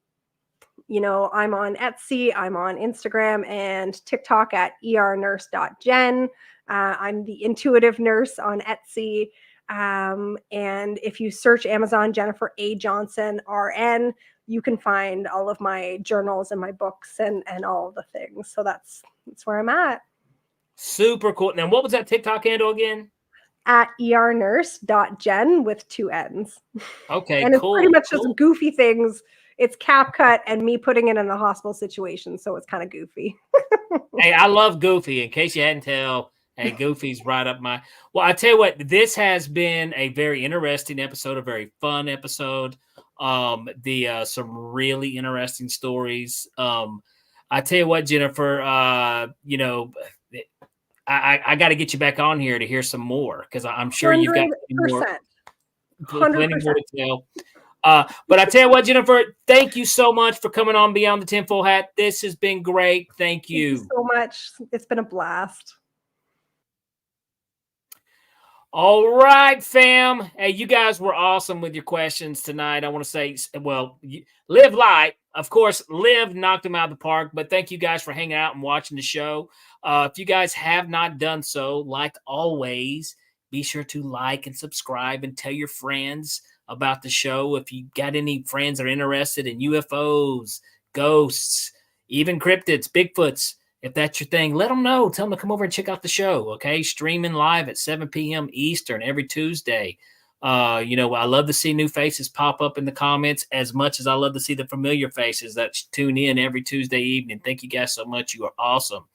on Etsy, I'm on Instagram and TikTok at ernurse.jen. I'm the intuitive nurse on Etsy. And if you search Amazon Jennifer A. Johnson RN, you can find all of my journals and my books and all of the things. So that's where I'm at. Super cool. Now, what was that TikTok handle again? At ernurse.jen with 2 N's. Okay, and cool. It's pretty much just goofy things. It's CapCut and me putting it in a hospital situation, so it's kind of goofy. Hey, I love Goofy. In case you hadn't tell, hey, Goofy's right up my. Well, I tell you what, this has been a very interesting episode, a very fun episode. Some really interesting stories. I tell you what, Jennifer, I got to get you back on here to hear some more, because I'm sure you've got plenty more to tell. But I tell you what, Jennifer, thank you so much for coming on Beyond the Tinfoil Hat. This has been great. Thank you so much. It's been a blast. All right, fam. Hey, you guys were awesome with your questions tonight. I want to say, well, Liv light. Of course, Liv knocked them out of the park, but thank you guys for hanging out and watching the show. If you guys have not done so, like always, be sure to like and subscribe and tell your friends about the show. If you got any friends that are interested in UFOs, ghosts, even cryptids, Bigfoots, if that's your thing, let them know. Tell them to come over and check out the show, okay? Streaming live at 7 p.m. Eastern every Tuesday. I love to see new faces pop up in the comments as much as I love to see the familiar faces that tune in every Tuesday evening. Thank you guys so much. You are awesome.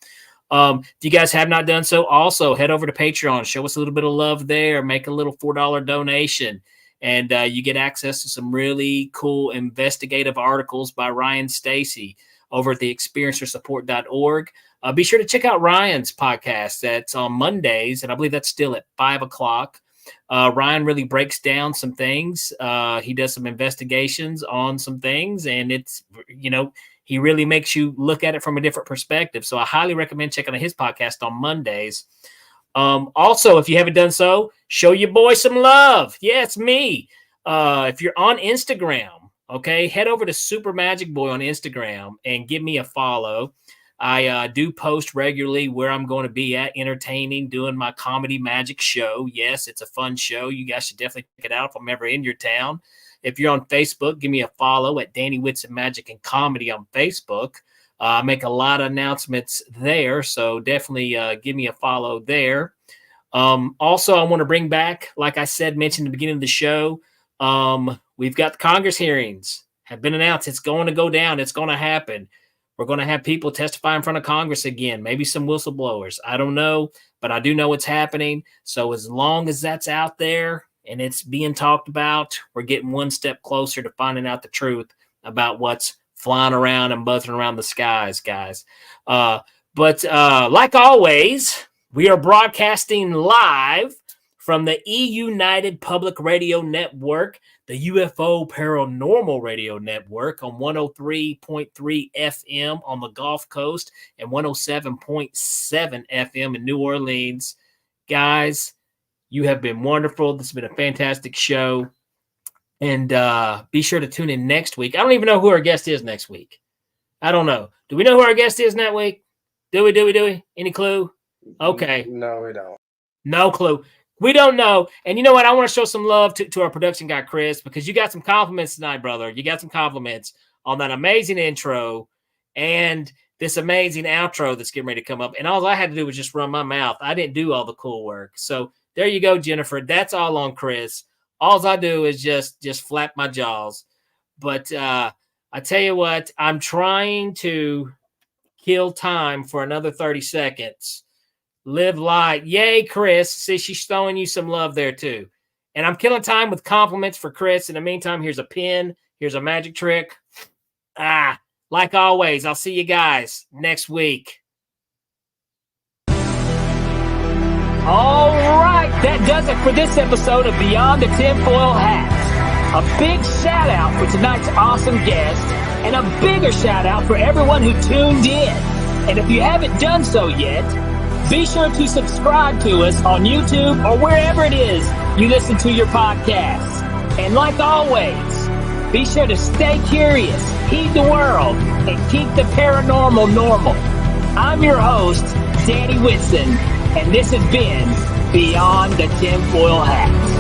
If you guys have not done so, also head over to Patreon. Show us a little bit of love there. Make a little $4 donation. And you get access to some really cool investigative articles by Ryan Stacy over at the experiencersupport.org. Be sure to check out Ryan's podcast. That's on Mondays, and I believe that's still at 5 o'clock. Ryan really breaks down some things. He does some investigations on some things, and it's, he really makes you look at it from a different perspective. So I highly recommend checking out his podcast on Mondays. Also, if you haven't done so, show your boy some love. Yeah, it's me. If you're on Instagram, okay, head over to Super Magic Boy on Instagram and give me a follow. I do post regularly where I'm going to be at, entertaining, doing my comedy magic show. Yes, it's a fun show. You guys should definitely check it out if I'm ever in your town. If you're on Facebook, give me a follow at Danny Whitson Magic and Comedy on Facebook. I make a lot of announcements there, so definitely give me a follow there. Also, I want to bring back, like I said, mentioned at the beginning of the show, we've got the Congress hearings have been announced. It's going to go down. It's going to happen. We're going to have people testify in front of Congress again, maybe some whistleblowers. I don't know, but I do know it's happening. So as long as that's out there and it's being talked about, we're getting one step closer to finding out the truth about what's flying around and buzzing around the skies, guys. But like always, we are broadcasting live from the E-United Public Radio Network, the UFO Paranormal Radio Network on 103.3 FM on the Gulf Coast and 107.7 FM in New Orleans. Guys, you have been wonderful. This has been a fantastic show. And be sure to tune in next week. I don't even know who our guest is next week. I don't know. Do we know who our guest is next week? Do we? Any clue? Okay. No, we don't. No clue. We don't know. And you know what? I want to show some love to our production guy, Chris, because you got some compliments tonight, brother. You got some compliments on that amazing intro and this amazing outro that's getting ready to come up. And all I had to do was just run my mouth. I didn't do all the cool work. So there you go, Jennifer. That's all on Chris. All I do is just flap my jaws. But I tell you what, I'm trying to kill time for another 30 seconds. Live light. Yay, Chris. See, she's throwing you some love there, too. And I'm killing time with compliments for Chris. In the meantime, here's a pin. Here's a magic trick. Like always, I'll see you guys next week. All right, that does it for this episode of Beyond the Tinfoil Hat. A big shout out for tonight's awesome guest, and a bigger shout out for everyone who tuned in. And if you haven't done so yet, be sure to subscribe to us on YouTube or wherever it is you listen to your podcasts. And like always, be sure to stay curious, heed the world, and keep the paranormal normal. I'm your host, Danny Whitson, and this has been Beyond the Tinfoil Hat.